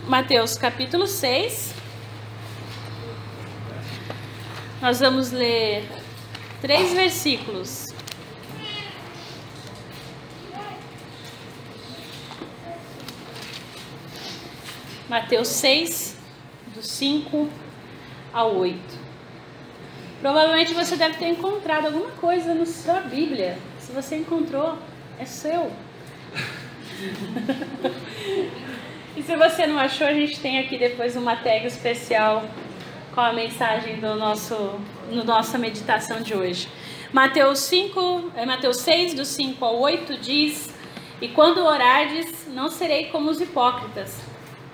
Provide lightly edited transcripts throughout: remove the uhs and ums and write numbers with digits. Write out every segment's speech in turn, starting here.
Mateus capítulo 6. Nós vamos ler 3 versículos. Mateus 6, do 5 ao 8. Provavelmente você deve ter encontrado alguma coisa na sua Bíblia. Se você encontrou, é seu. E se você não achou, a gente tem aqui depois uma tag especial com a mensagem do nossa meditação de hoje. Mateus 6, do 5 ao 8 diz: E quando orardes, não serei como os hipócritas,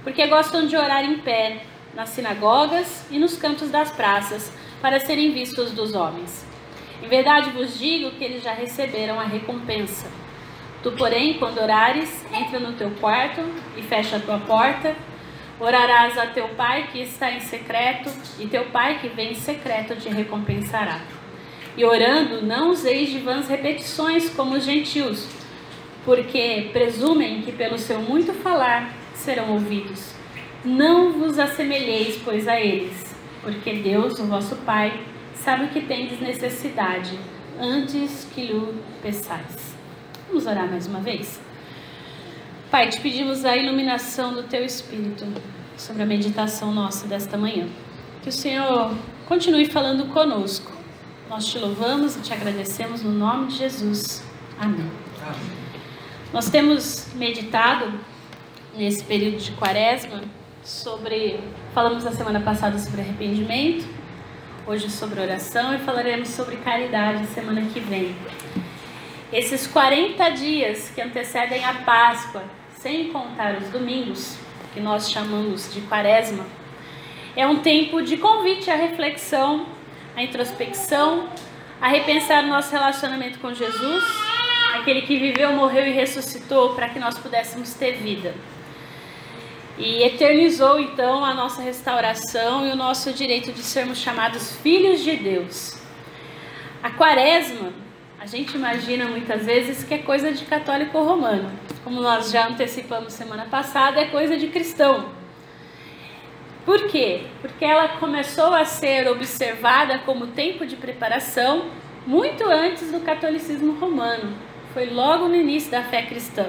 porque gostam de orar em pé, nas sinagogas e nos cantos das praças, para serem vistos dos homens. Em verdade vos digo que eles já receberam a recompensa. Tu, porém, quando orares, entra no teu quarto e fecha a tua porta, orarás a teu pai que está em secreto, e teu pai que vem em secreto te recompensará. E orando, não useis de vãs repetições como os gentios, porque presumem que pelo seu muito falar serão ouvidos. Não vos assemelheis, pois, a eles, porque Deus, o vosso Pai, sabe o que tendes necessidade, antes que lhe peçais. Vamos orar mais uma vez? Pai, te pedimos a iluminação do Teu Espírito sobre a meditação nossa desta manhã. Que o Senhor continue falando conosco. Nós te louvamos e te agradecemos no nome de Jesus. Amém. Nós temos meditado nesse período de quaresma falamos na semana passada sobre arrependimento, hoje sobre oração e falaremos sobre caridade na semana que vem. Esses 40 dias que antecedem a Páscoa, sem contar os domingos, que nós chamamos de quaresma, é um tempo de convite à reflexão, à introspecção, a repensar o nosso relacionamento com Jesus, aquele que viveu, morreu e ressuscitou para que nós pudéssemos ter vida. E eternizou então a nossa restauração e o nosso direito de sermos chamados filhos de Deus. A quaresma, a gente imagina muitas vezes que é coisa de católico romano. Como nós já antecipamos semana passada, é coisa de cristão. Por quê? Porque ela começou a ser observada como tempo de preparação muito antes do catolicismo romano. Foi logo no início da fé cristã.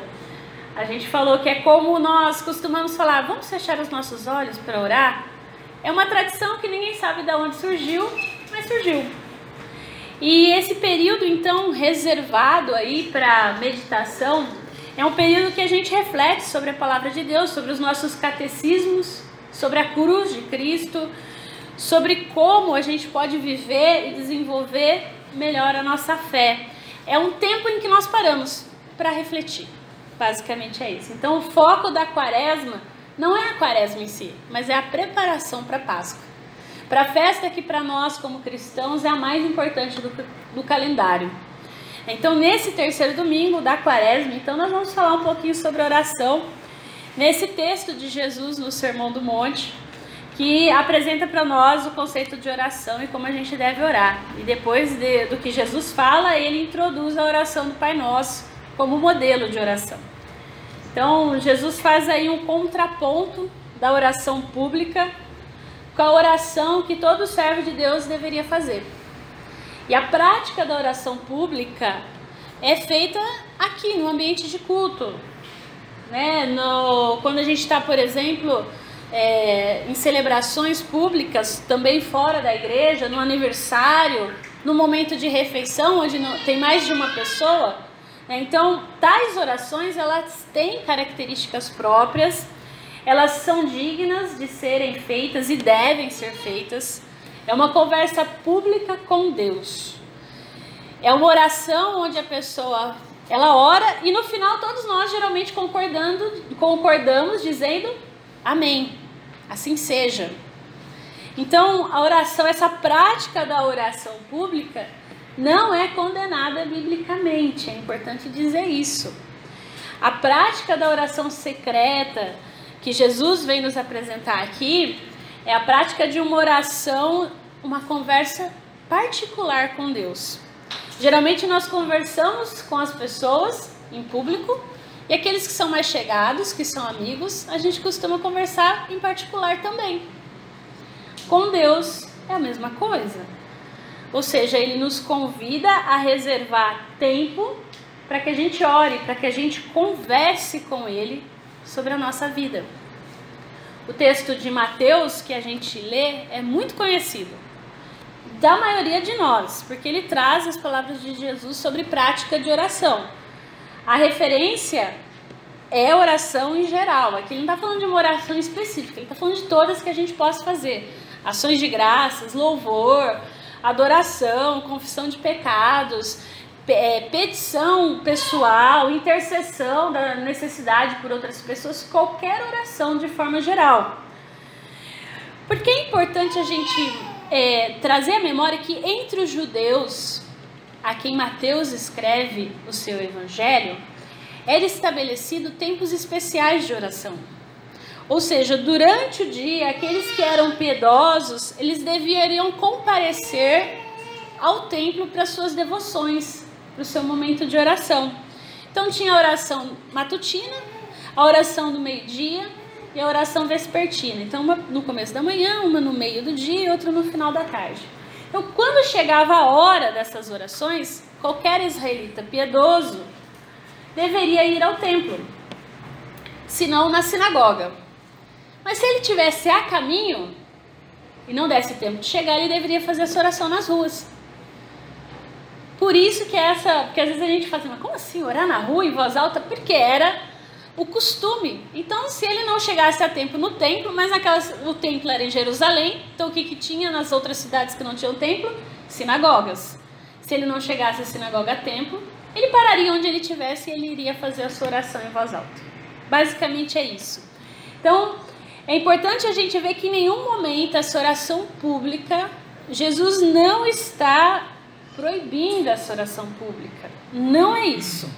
A gente falou que é como nós costumamos falar, vamos fechar os nossos olhos para orar? É uma tradição que ninguém sabe de onde surgiu, mas surgiu. E esse período, então, reservado aí para meditação, é um período que a gente reflete sobre a palavra de Deus, sobre os nossos catecismos, sobre a cruz de Cristo, sobre como a gente pode viver e desenvolver melhor a nossa fé. É um tempo em que nós paramos para refletir. Basicamente é isso. Então o foco da quaresma não é a quaresma em si, mas é a preparação para a Páscoa. Para a festa que para nós como cristãos é a mais importante do calendário. Então nesse terceiro domingo da quaresma, então nós vamos falar um pouquinho sobre oração. Nesse texto de Jesus no Sermão do Monte, que apresenta para nós o conceito de oração e como a gente deve orar. E depois do que Jesus fala, ele introduz a oração do Pai Nosso como modelo de oração. Então, Jesus faz aí um contraponto da oração pública com a oração que todo servo de Deus deveria fazer. E a prática da oração pública é feita aqui, no ambiente de culto. Quando a gente está, por exemplo, em celebrações públicas, também fora da igreja, no aniversário, no momento de refeição, onde tem mais de uma pessoa. Então, tais orações, elas têm características próprias, elas são dignas de serem feitas e devem ser feitas. É uma conversa pública com Deus. É uma oração onde a pessoa, ela ora e no final todos nós geralmente concordamos dizendo amém, assim seja. Então, a oração, essa prática da oração pública, não é condenada biblicamente, é importante dizer isso. A prática da oração secreta que Jesus vem nos apresentar aqui é a prática de uma oração, uma conversa particular com Deus. Geralmente nós conversamos com as pessoas em público E aqueles que são mais chegados, que são amigos, a gente costuma conversar em particular também. Com Deus é a mesma coisa. Ou seja, Ele nos convida a reservar tempo para que a gente ore, para que a gente converse com Ele sobre a nossa vida. O texto de Mateus que a gente lê é muito conhecido da maioria de nós, porque ele traz as palavras de Jesus sobre prática de oração. A referência é oração em geral. Aqui ele não está falando de uma oração específica, ele está falando de todas que a gente possa fazer. Ações de graças, louvor, adoração, confissão de pecados, petição pessoal, intercessão da necessidade por outras pessoas, qualquer oração de forma geral. Porque é importante a gente trazer à memória que entre os judeus, a quem Mateus escreve o seu evangelho, era estabelecido tempos especiais de oração. Ou seja, durante o dia, aqueles que eram piedosos, eles deveriam comparecer ao templo para suas devoções, para o seu momento de oração. Então tinha a oração matutina, a oração do meio-dia e a oração vespertina. Então uma no começo da manhã, uma no meio do dia e outra no final da tarde. Então quando chegava a hora dessas orações, qualquer israelita piedoso deveria ir ao templo, se não na sinagoga. Mas se ele estivesse a caminho e não desse tempo de chegar, ele deveria fazer essa oração nas ruas. Por isso que porque às vezes a gente fala assim, mas como assim orar na rua em voz alta? Porque era o costume. Então se ele não chegasse a tempo no templo, mas o templo era em Jerusalém, então o que tinha nas outras cidades que não tinham templo? Sinagogas. Se ele não chegasse à sinagoga a tempo, ele pararia onde ele estivesse e ele iria fazer a sua oração em voz alta. Basicamente é isso. Então é importante a gente ver que em nenhum momento essa oração pública, Jesus não está proibindo essa oração pública. Não é isso.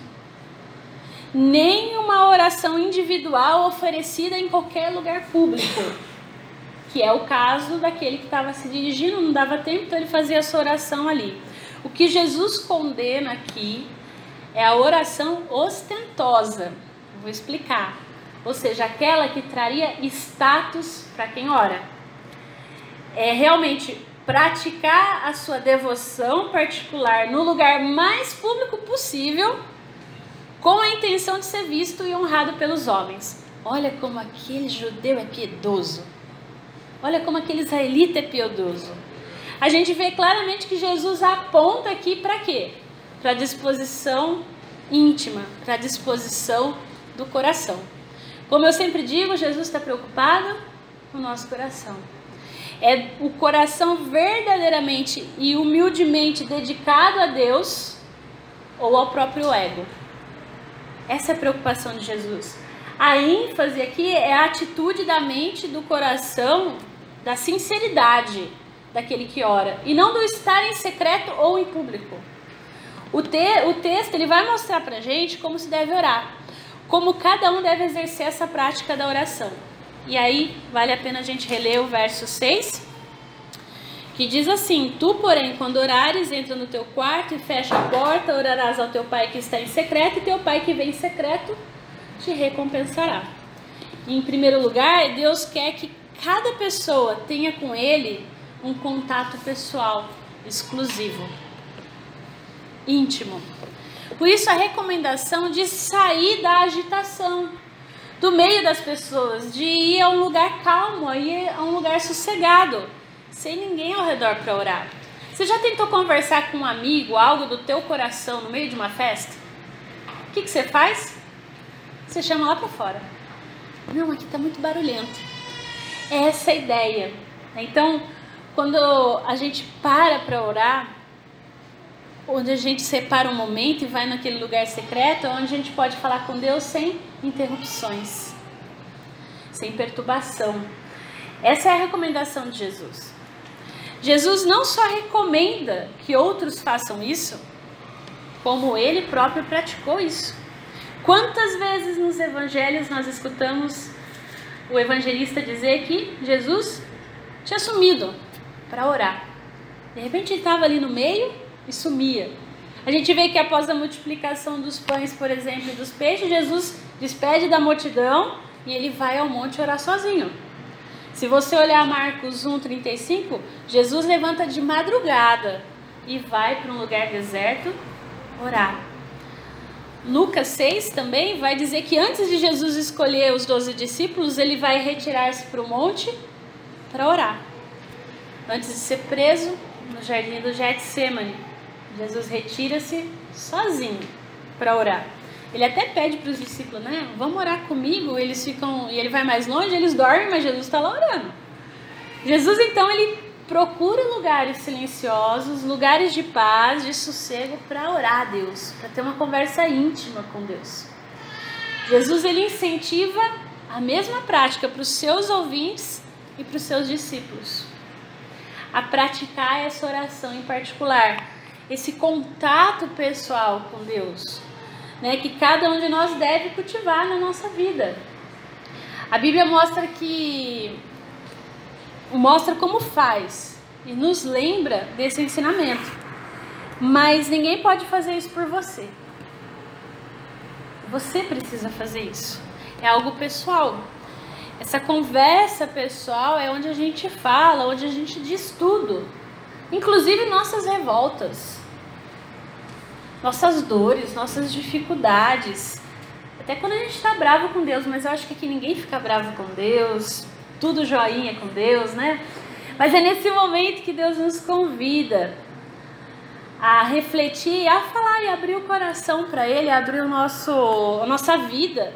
Nem uma oração individual oferecida em qualquer lugar público, que é o caso daquele que estava se dirigindo, não dava tempo, então ele fazia a sua oração ali. O que Jesus condena aqui é a oração ostentosa. Vou explicar. Ou seja, aquela que traria status para quem ora. É realmente praticar a sua devoção particular no lugar mais público possível, com a intenção de ser visto e honrado pelos homens. Olha como aquele judeu é piedoso. Olha como aquele israelita é piedoso. A gente vê claramente que Jesus aponta aqui para quê? Para a disposição íntima, para a disposição do coração. Como eu sempre digo, Jesus está preocupado com o nosso coração. É o coração verdadeiramente e humildemente dedicado a Deus ou ao próprio ego. Essa é a preocupação de Jesus. A ênfase aqui é a atitude da mente, do coração, da sinceridade daquele que ora, e não do estar em secreto ou em público. O texto ele vai mostrar pra gente como se deve orar, como cada um deve exercer essa prática da oração. E aí vale a pena a gente reler o verso 6, que diz assim: Tu, porém, quando orares, entra no teu quarto e fecha a porta, orarás ao teu pai que está em secreto, e teu pai que vem em secreto te recompensará. E, em primeiro lugar, Deus quer que cada pessoa tenha com Ele um contato pessoal, exclusivo, íntimo. Por isso a recomendação de sair da agitação, do meio das pessoas, de ir a um lugar calmo, ir a um lugar sossegado, sem ninguém ao redor para orar. Você já tentou conversar com um amigo, algo do teu coração no meio de uma festa? O que você faz? Você chama lá para fora. Não, aqui está muito barulhento. É essa a ideia. Então, quando a gente para orar, onde a gente separa um momento e vai naquele lugar secreto, onde a gente pode falar com Deus sem interrupções, sem perturbação. Essa é a recomendação de Jesus. Jesus não só recomenda que outros façam isso, como Ele próprio praticou isso. Quantas vezes nos evangelhos nós escutamos o evangelista dizer que Jesus tinha sumido para orar. De repente ele estava ali no meio e sumia. A gente vê que após a multiplicação dos pães, por exemplo, e dos peixes, Jesus despede da multidão e ele vai ao monte orar sozinho. Se você olhar Marcos 1,35, Jesus levanta de madrugada e vai para um lugar deserto orar. Lucas 6 também vai dizer que antes de Jesus escolher os 12 discípulos, ele vai retirar-se para o monte para orar. Antes de ser preso no jardim do Getsemane, Jesus retira-se sozinho para orar. Ele até pede para os discípulos, né? Vamos orar comigo. Eles ficam, e ele vai mais longe, eles dormem, mas Jesus está lá orando. Jesus então ele procura lugares silenciosos, lugares de paz, de sossego para orar a Deus, para ter uma conversa íntima com Deus. Jesus ele incentiva a mesma prática para os seus ouvintes e para os seus discípulos. A praticar essa oração em particular, esse contato pessoal com Deus, né, que cada um de nós deve cultivar na nossa vida. A Bíblia mostra como faz e nos lembra desse ensinamento. Mas ninguém pode fazer isso por você. Você precisa fazer isso. É algo pessoal. Essa conversa pessoal é onde a gente fala, onde a gente diz tudo. Inclusive nossas revoltas, nossas dores, nossas dificuldades. Até quando a gente está bravo com Deus, mas eu acho que aqui ninguém fica bravo com Deus, tudo joinha com Deus, né? Mas é nesse momento que Deus nos convida a refletir, a falar e abrir o coração para Ele, abrir a nossa vida.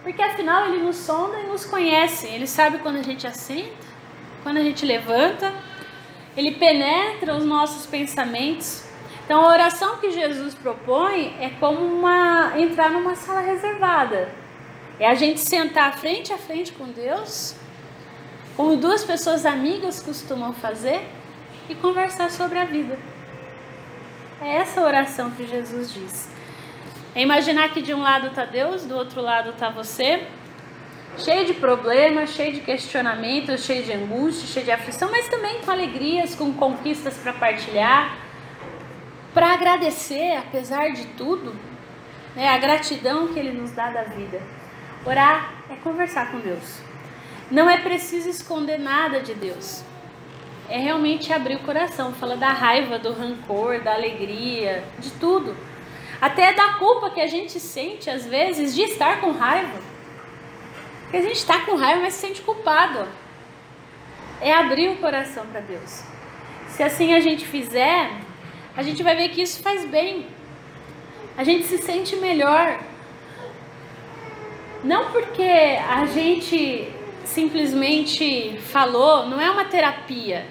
Porque afinal Ele nos sonda e nos conhece. Ele sabe quando a gente assenta, quando a gente levanta. Ele penetra os nossos pensamentos. Então a oração que Jesus propõe é como entrar numa sala reservada. É a gente sentar frente a frente com Deus, como duas pessoas amigas costumam fazer, e conversar sobre a vida. É essa oração que Jesus diz. É imaginar que de um lado está Deus, do outro lado está você, cheio de problemas, cheio de questionamentos, cheio de angústia, cheio de aflição, mas também com alegrias, com conquistas para partilhar, para agradecer, apesar de tudo, né, a gratidão que Ele nos dá da vida. Orar é conversar com Deus. Não é preciso esconder nada de Deus. É realmente abrir o coração, falar da raiva, do rancor, da alegria, de tudo. Até da culpa que a gente sente, às vezes, de estar com raiva. Porque a gente está com raiva, mas se sente culpado. É abrir o coração para Deus. Se assim a gente fizer, a gente vai ver que isso faz bem. A gente se sente melhor. Não porque a gente simplesmente falou, não é uma terapia.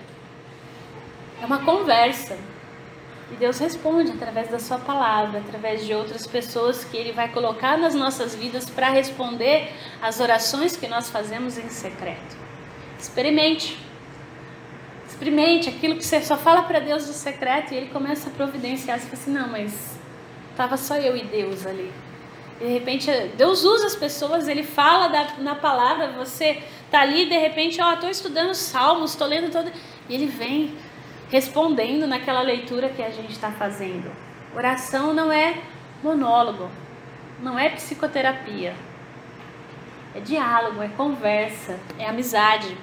É uma conversa. E Deus responde através da sua palavra, através de outras pessoas que Ele vai colocar nas nossas vidas para responder às orações que nós fazemos em secreto. Experimente. Experimente aquilo que você só fala para Deus no secreto e Ele começa a providenciar. Você fala assim, não, mas estava só eu e Deus ali. E de repente Deus usa as pessoas, Ele fala na palavra, você está ali de repente, estou estudando Salmos, estou lendo todo... E Ele vem respondendo naquela leitura que a gente está fazendo. Oração não é monólogo, não é psicoterapia. É diálogo, é conversa, é amizade.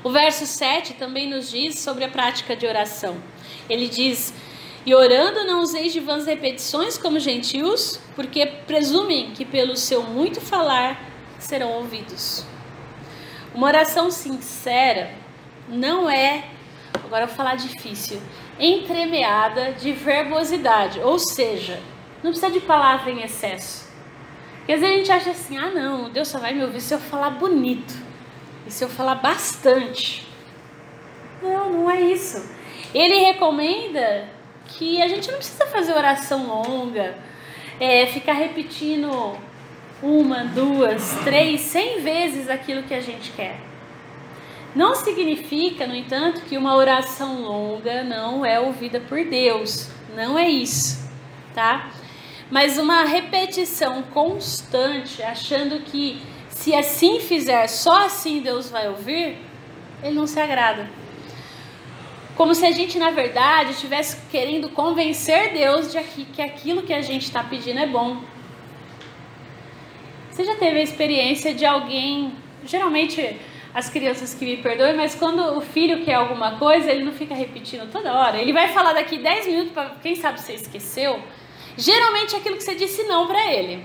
O verso 7 também nos diz sobre a prática de oração. Ele diz, e orando não useis de vãs repetições como gentios, porque presumem que pelo seu muito falar serão ouvidos. Uma oração sincera não é, agora eu vou falar difícil, entremeada de verbosidade, ou seja, não precisa de palavra em excesso. Porque às vezes a gente acha assim, não, Deus só vai me ouvir se eu falar bonito, e se eu falar bastante. Não, não é isso. Ele recomenda que a gente não precisa fazer oração longa, ficar repetindo 1, 2, 3, 100 vezes aquilo que a gente quer. Não significa, no entanto, que uma oração longa não é ouvida por Deus. Não é isso, tá? Mas uma repetição constante, achando que se assim fizer, só assim Deus vai ouvir, Ele não se agrada. Como se a gente, na verdade, estivesse querendo convencer Deus de que aquilo que a gente está pedindo é bom. Você já teve a experiência de alguém, geralmente as crianças que me perdoem, mas quando o filho quer alguma coisa, ele não fica repetindo toda hora. Ele vai falar daqui 10 minutos, para quem sabe você esqueceu. Geralmente é aquilo que você disse não para ele.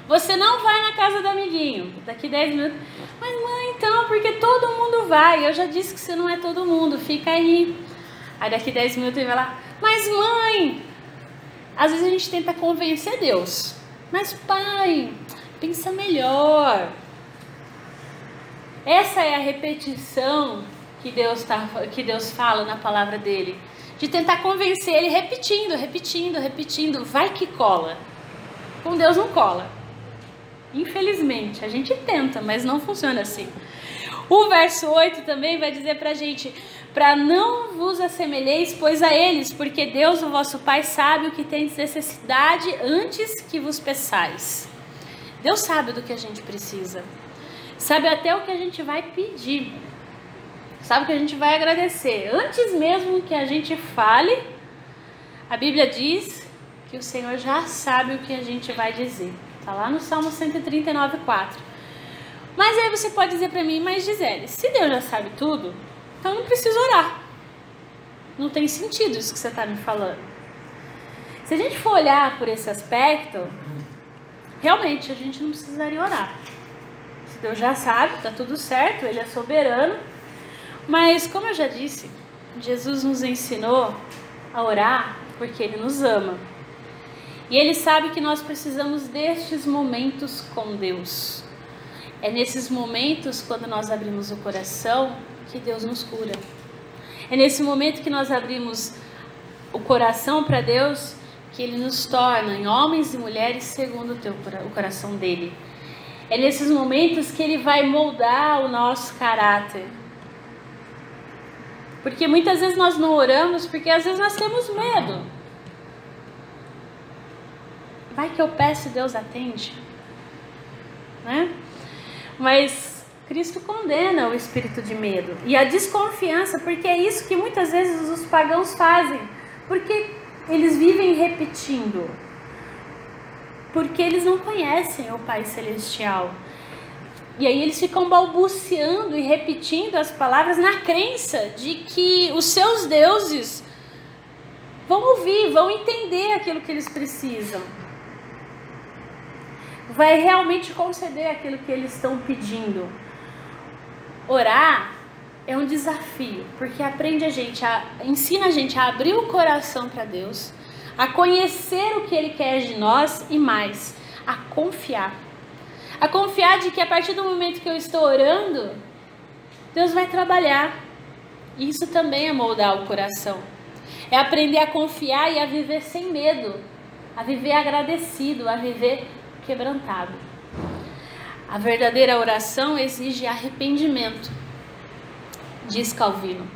Você não vai na casa do amiguinho, daqui 10 minutos. Mas mãe, então, porque todo mundo vai. Eu já disse que você não é todo mundo, fica aí. Aí daqui 10 minutos ele vai lá, mas mãe, às vezes a gente tenta convencer Deus. Mas pai, pensa melhor. Essa é a repetição que Deus fala na palavra dele. De tentar convencer ele repetindo. Vai que cola. Com Deus não cola. Infelizmente, a gente tenta, mas não funciona assim. O verso 8 também vai dizer pra gente: para não vos assemelheis, pois a eles, porque Deus, o vosso Pai, sabe o que tendes necessidade antes que vos peçais. Deus sabe do que a gente precisa. Sabe até o que a gente vai pedir. Sabe o que a gente vai agradecer. Antes mesmo que a gente fale, a Bíblia diz que o Senhor já sabe o que a gente vai dizer. Está lá no Salmo 139:4. Mas aí você pode dizer para mim, mas Gisele, se Deus já sabe tudo, então eu não preciso orar. Não tem sentido isso que você está me falando. Se a gente for olhar por esse aspecto, realmente a gente não precisaria orar. Se Deus já sabe, está tudo certo, Ele é soberano. Mas como eu já disse, Jesus nos ensinou a orar porque Ele nos ama. E Ele sabe que nós precisamos destes momentos com Deus. É nesses momentos, quando nós abrimos o coração, que Deus nos cura. É nesse momento que nós abrimos o coração para Deus, que Ele nos torna em homens e mulheres segundo o coração dEle. É nesses momentos que Ele vai moldar o nosso caráter. Porque muitas vezes nós não oramos porque às vezes nós temos medo. Vai que eu peço e Deus atende, né? Mas Cristo condena o espírito de medo e a desconfiança, porque é isso que muitas vezes os pagãos fazem, porque eles vivem repetindo, porque eles não conhecem o Pai Celestial. E aí eles ficam balbuciando e repetindo as palavras na crença de que os seus deuses vão ouvir, vão entender aquilo que eles precisam. Vai realmente conceder aquilo que eles estão pedindo. Orar é um desafio, porque ensina a gente a abrir o coração para Deus, a conhecer o que Ele quer de nós e mais, a confiar. A confiar de que a partir do momento que eu estou orando, Deus vai trabalhar. Isso também é moldar o coração. É aprender a confiar e a viver sem medo, a viver agradecido, a viver quebrantado. A verdadeira oração exige arrependimento, diz Calvino.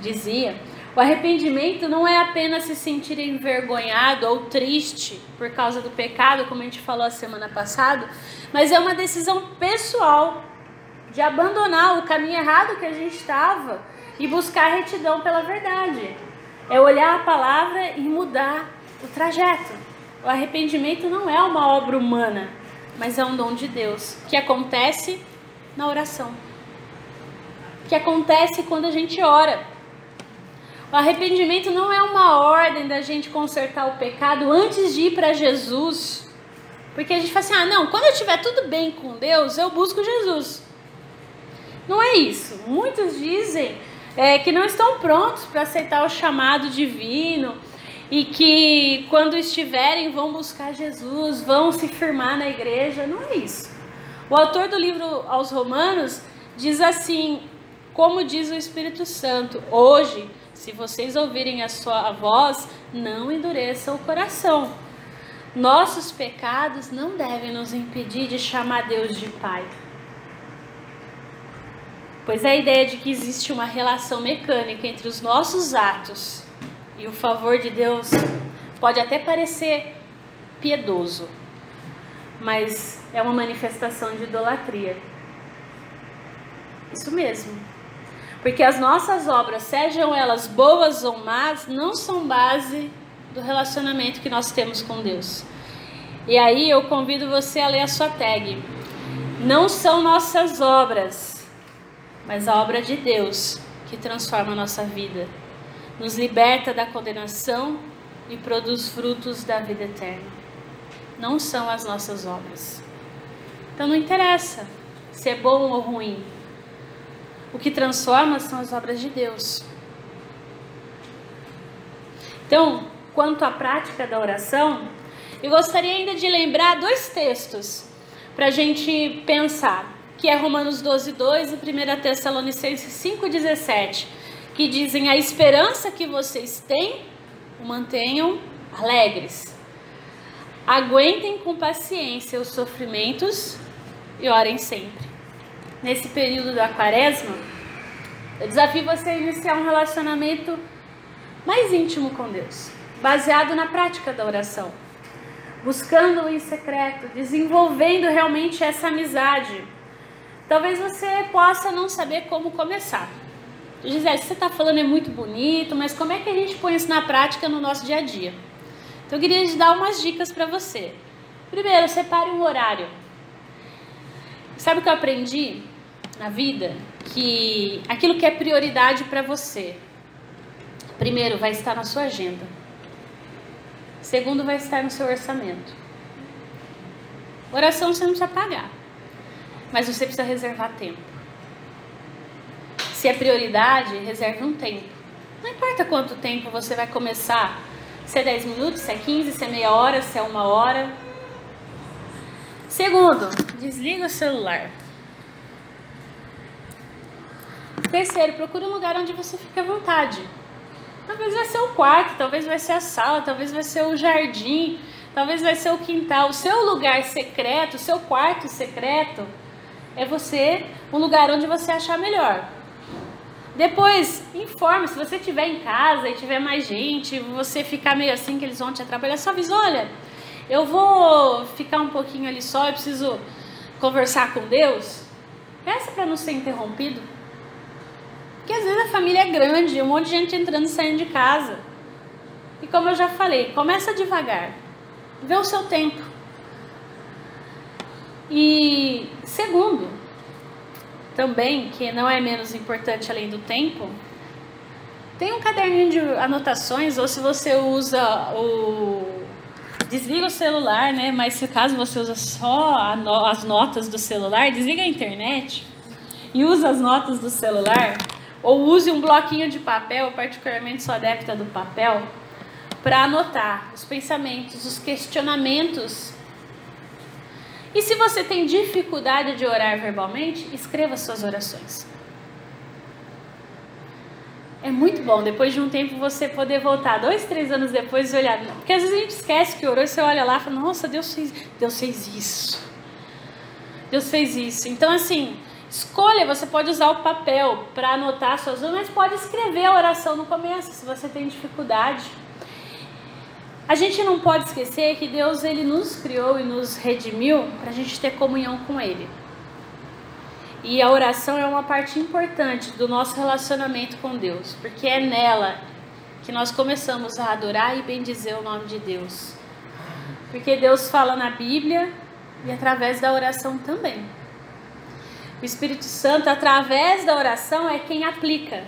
Dizia: o arrependimento não é apenas se sentir envergonhado ou triste por causa do pecado, como a gente falou a semana passada, mas é uma decisão pessoal de abandonar o caminho errado que a gente estava e buscar retidão pela verdade. É olhar a palavra e mudar o trajeto. O arrependimento não é uma obra humana, mas é um dom de Deus, que acontece na oração, que acontece quando a gente ora. O arrependimento não é uma ordem da gente consertar o pecado antes de ir para Jesus, porque a gente fala assim, não, quando eu estiver tudo bem com Deus, eu busco Jesus. Não é isso. Muitos dizem que não estão prontos para aceitar o chamado divino, e que quando estiverem vão buscar Jesus, vão se firmar na igreja. Não é isso. O autor do livro aos Romanos diz assim, como diz o Espírito Santo: hoje, se vocês ouvirem a sua voz, não endureçam o coração. Nossos pecados não devem nos impedir de chamar Deus de Pai. Pois a ideia de que existe uma relação mecânica entre os nossos atos e o favor de Deus pode até parecer piedoso, mas é uma manifestação de idolatria. Isso mesmo. Porque as nossas obras, sejam elas boas ou más, não são base do relacionamento que nós temos com Deus. E aí eu convido você a ler a sua tag. Não são nossas obras, mas a obra de Deus que transforma a nossa vida, nos liberta da condenação e produz frutos da vida eterna. Não são as nossas obras. Então não interessa se é bom ou ruim. O que transforma são as obras de Deus. Então, quanto à prática da oração, eu gostaria ainda de lembrar 2 textos para a gente pensar, que é Romanos 12:2 e 1 Tessalonicenses 5:17, que dizem: a esperança que vocês têm, o mantenham alegres. Aguentem com paciência os sofrimentos e orem sempre. Nesse período da quaresma, eu desafio você a iniciar um relacionamento mais íntimo com Deus, baseado na prática da oração, buscando-o em secreto, desenvolvendo realmente essa amizade. Talvez você possa não saber como começar. Gisele, você está falando é muito bonito, mas como é que a gente põe isso na prática no nosso dia a dia? Então eu queria te dar umas dicas para você. Primeiro, separe um horário. Sabe o que eu aprendi na vida? Que aquilo que é prioridade para você, primeiro vai estar na sua agenda. Segundo, vai estar no seu orçamento. Oração você não precisa pagar, mas você precisa reservar tempo. Se é prioridade, reserve um tempo. Não importa quanto tempo você vai começar, se é 10 minutos, se é 15, se é meia hora, se é 1 hora. Segundo, desliga o celular. Terceiro, procure um lugar onde você fique à vontade. Talvez vai ser o quarto, talvez vai ser a sala, talvez vai ser o jardim, talvez vai ser o quintal. O seu lugar secreto, o seu quarto secreto, é você, um lugar onde você achar melhor. Depois, informe, se você estiver em casa e tiver mais gente, você ficar meio assim que eles vão te atrapalhar, só avisa: olha, eu vou ficar um pouquinho ali só, eu preciso conversar com Deus. Peça para não ser interrompido. Porque às vezes a família é grande, um monte de gente entrando e saindo de casa. E como eu já falei, começa devagar. Vê o seu tempo. E segundo, também, que não é menos importante além do tempo, tem um caderninho de anotações, ou se você usa desliga o celular, né? Mas se caso você usa só as notas do celular, desliga a internet e usa as notas do celular, ou use um bloquinho de papel, eu particularmente sou adepta do papel, para anotar os pensamentos, os questionamentos. E se você tem dificuldade de orar verbalmente, escreva suas orações. É muito bom, depois de um tempo, você poder voltar 2, 3 anos depois e olhar. Porque às vezes a gente esquece que orou e você olha lá e fala: nossa, Deus fez isso. Deus fez isso. Então assim, escolha, você pode usar o papel para anotar suas orações, mas pode escrever a oração no começo, se você tem dificuldade. A gente não pode esquecer que Deus, Ele nos criou e nos redimiu para a gente ter comunhão com Ele. E a oração é uma parte importante do nosso relacionamento com Deus, porque é nela que nós começamos a adorar e bendizer o nome de Deus. Porque Deus fala na Bíblia e através da oração também. O Espírito Santo, através da oração, é quem aplica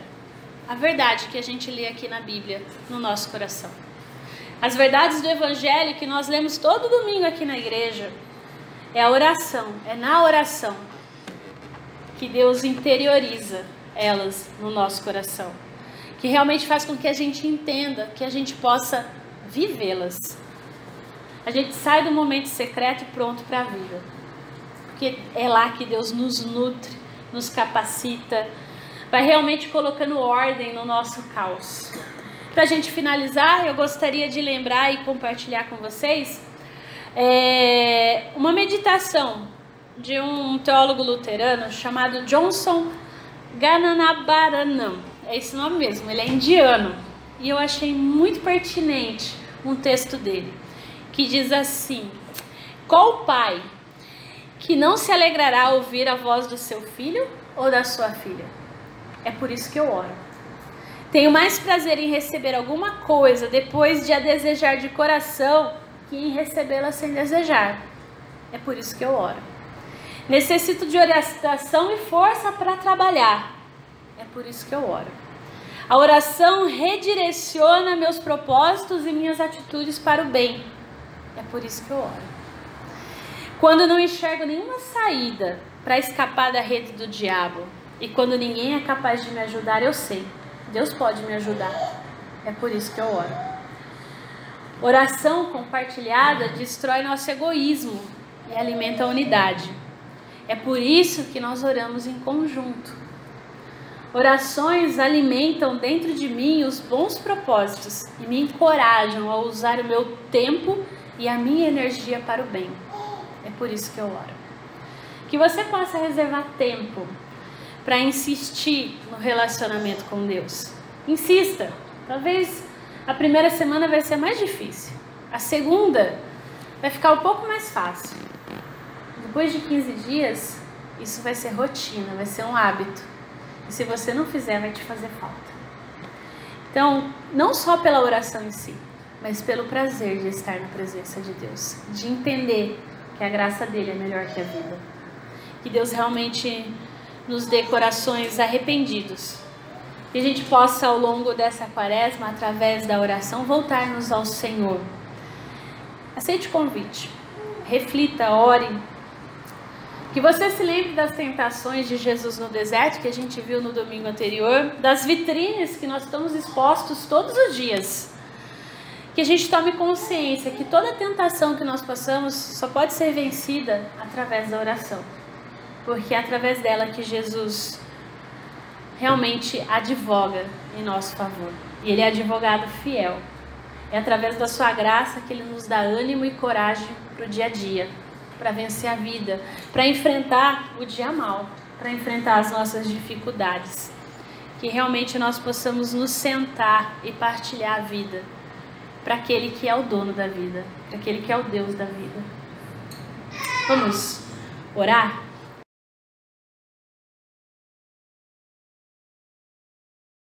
a verdade que a gente lê aqui na Bíblia no nosso coração. As verdades do Evangelho que nós lemos todo domingo aqui na igreja, é a oração, é na oração que Deus interioriza elas no nosso coração, que realmente faz com que a gente entenda, que a gente possa vivê-las. A gente sai do momento secreto e pronto para a vida, porque é lá que Deus nos nutre, nos capacita, vai realmente colocando ordem no nosso caos. Para a gente finalizar, eu gostaria de lembrar e compartilhar com vocês uma meditação de um teólogo luterano chamado Johnson Gananabaranam. É esse nome mesmo, ele é indiano. E eu achei muito pertinente um texto dele, que diz assim: qual pai que não se alegrará ao ouvir a voz do seu filho ou da sua filha? É por isso que eu oro. Tenho mais prazer em receber alguma coisa depois de a desejar de coração que em recebê-la sem desejar. É por isso que eu oro. Necessito de oração e força para trabalhar. É por isso que eu oro. A oração redireciona meus propósitos e minhas atitudes para o bem. É por isso que eu oro. Quando não enxergo nenhuma saída para escapar da rede do diabo e quando ninguém é capaz de me ajudar, eu sei. Deus pode me ajudar. É por isso que eu oro. Oração compartilhada destrói nosso egoísmo e alimenta a unidade. É por isso que nós oramos em conjunto. Orações alimentam dentro de mim os bons propósitos e me encorajam a usar o meu tempo e a minha energia para o bem. É por isso que eu oro. Que você possa reservar tempo para insistir no relacionamento com Deus. Insista. Talvez a primeira semana vai ser mais difícil. A segunda vai ficar um pouco mais fácil. Depois de 15 dias, isso vai ser rotina, vai ser um hábito. E se você não fizer, vai te fazer falta. Então, não só pela oração em si, mas pelo prazer de estar na presença de Deus. De entender que a graça dele é melhor que a vida. Que Deus realmente nos dê corações arrependidos. Que a gente possa, ao longo dessa quaresma, através da oração, voltar-nos ao Senhor. Aceite o convite. Reflita, ore. Que você se lembre das tentações de Jesus no deserto, que a gente viu no domingo anterior. Das vitrines que nós estamos expostos todos os dias. Que a gente tome consciência que toda tentação que nós passamos só pode ser vencida através da oração. Porque é através dela que Jesus realmente advoga em nosso favor. E Ele é advogado fiel. É através da sua graça que Ele nos dá ânimo e coragem para o dia a dia, para vencer a vida, para enfrentar o dia mal, para enfrentar as nossas dificuldades. Que realmente nós possamos nos sentar e partilhar a vida para aquele que é o dono da vida, para aquele que é o Deus da vida. Vamos orar?